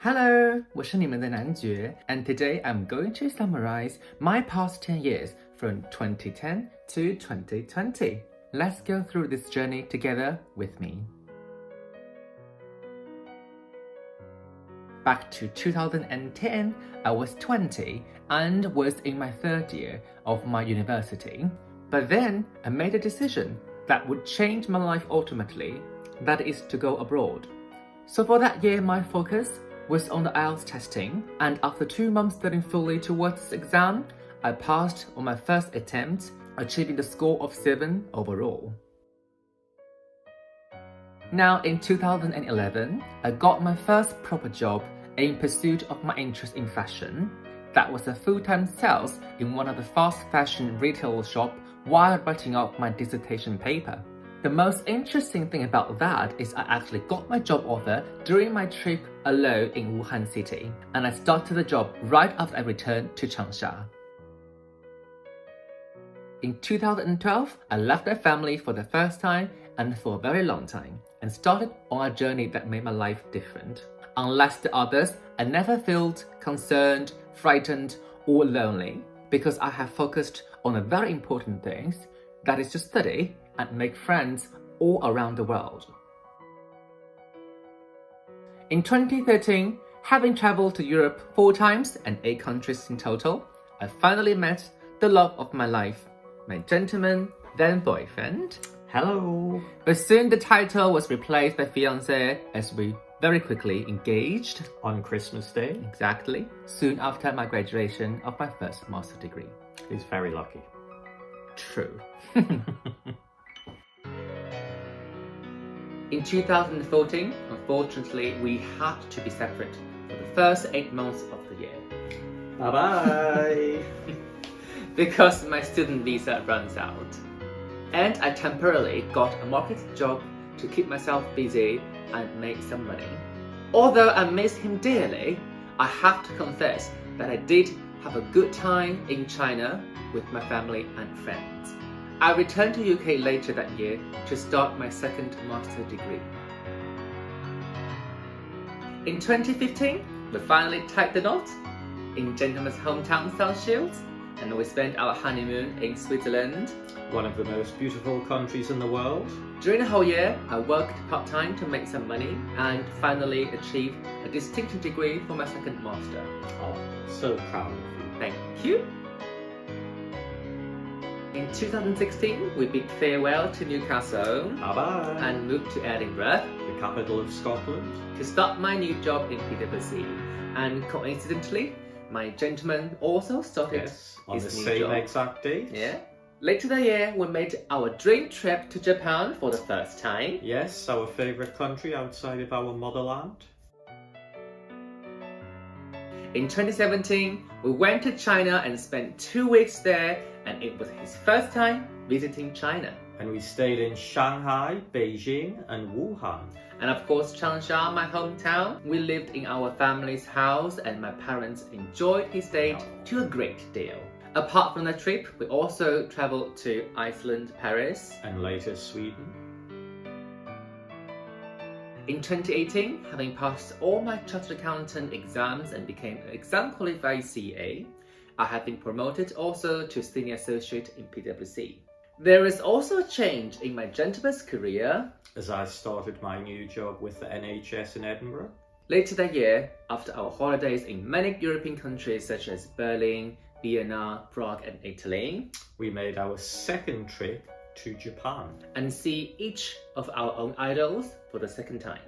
Hello, 我是你们的男爵 and today I'm going to summarize my past 10 years from 2010 to 2020. Let's go through this journey together with me. Back to 2010, I was 20 and was in my third year of my university. But then I made a decision that would change my life ultimately, that is to go abroad. So for that year, my focus was on the IELTS testing, and after 2 months studying fully towards this exam, I passed on my first attempt, achieving the score of 7 overall. Now in 2011, I got my first proper job in pursuit of my interest in fashion. That was a full-time sales in one of the fast fashion retail shop while writing up my dissertation paper. The most interesting thing about that is I actually got my job offer during my trip alone in Wuhan City, and I started the job right after I returned to Changsha. In 2012, I left my family for the first time and for a very long time, and started on a journey that made my life different. Unlike the others, I never felt concerned, frightened, or lonely because I have focused on the very important things, that is to study and make friends all around the world. In 2013, having traveled to Europe 4 times and 8 countries in total, I finally met the love of my life, my gentleman, then boyfriend. Hello. But soon the title was replaced by fiancé as we very quickly engaged. On Christmas Day. Exactly. Soon after my graduation of my first master's degree. He's very lucky. True. In 2014, unfortunately, we had to be separate for the first 8 months of the year. Bye-bye. Because my student visa runs out. And I temporarily got a market job to keep myself busy and make some money. Although I miss him dearly, I have to confess that I did have a good time in China with my family and friends. I returned to UK later that year to start my second master's degree. In 2015, we finally tied the knot in gentleman's hometown South Shields, and we spent our honeymoon in Switzerland. One of the most beautiful countries in the world. During the whole year, I worked part-time to make some money and finally achieved a distinction degree for my second master. Oh, so proud of you. Thank you. In 2016, we bid farewell to Newcastle Bye-bye. and moved to Edinburgh The capital of Scotland. to start my new job in PwC. And coincidentally, my gentleman also started Yes, on his the new same job. exact date. Yeah. Later that year, we made our dream trip to Japan for the first time. Yes, our favourite country outside of our motherland. In 2017, we went to China and spent 2 weeks there, and it was his first time visiting China. And we stayed in Shanghai, Beijing and Wuhan. And of course, Changsha, my hometown, we lived in our family's house and my parents enjoyed his stay to a great deal. Apart from the trip, we also traveled to Iceland, Paris. And later Sweden. In 2018, having passed all my chartered accountant exams and became an exam qualified CA, I have been promoted also to senior associate in PwC. There is also a change in my gentleman's career. As I started my new job with the NHS in Edinburgh. Later that year, after our holidays in many European countries such as Berlin, Vienna, Prague and Italy, we made our second trip to Japan. and see each of our own idols for the second time.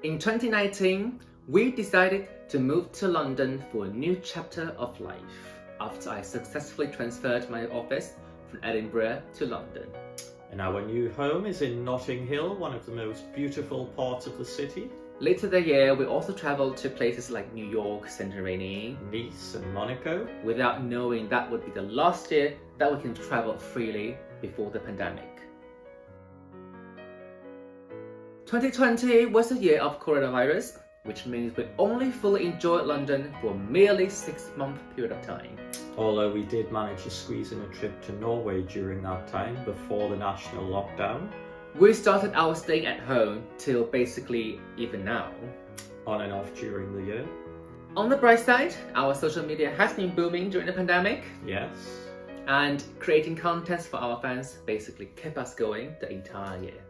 In 2019, we decided to move to London for a new chapter of life after I successfully transferred my office from Edinburgh to London. And our new home is in Notting Hill, one of the most beautiful parts of the city. Later that year, we also traveled to places like New York, Santorini, Nice and Monaco. without knowing that would be the last year that we can travel freely before the pandemic. 2020 was a year of coronavirus, which means we only fully enjoyed London for merely 6-month period of time. Although we did manage to squeeze in a trip to Norway during that time before the national lockdown, We started our staying at home till basically even now. On and off during the year. On the bright side, our social media has been booming during the pandemic, Yes. and creating contests for our fans basically kept us going the entire year.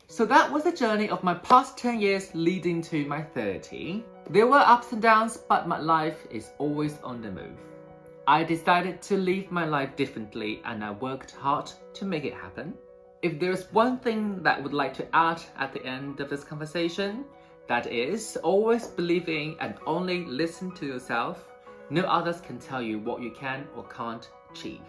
So that was the journey of my past 10 years leading to my 30. There were ups and downs, but my life is always on the move. I decided to live my life differently and I worked hard to make it happen. If there's one thing that I would like to add at the end of this conversation, that is always believing and only listen to yourself. No others can tell you what you can or can't achieve.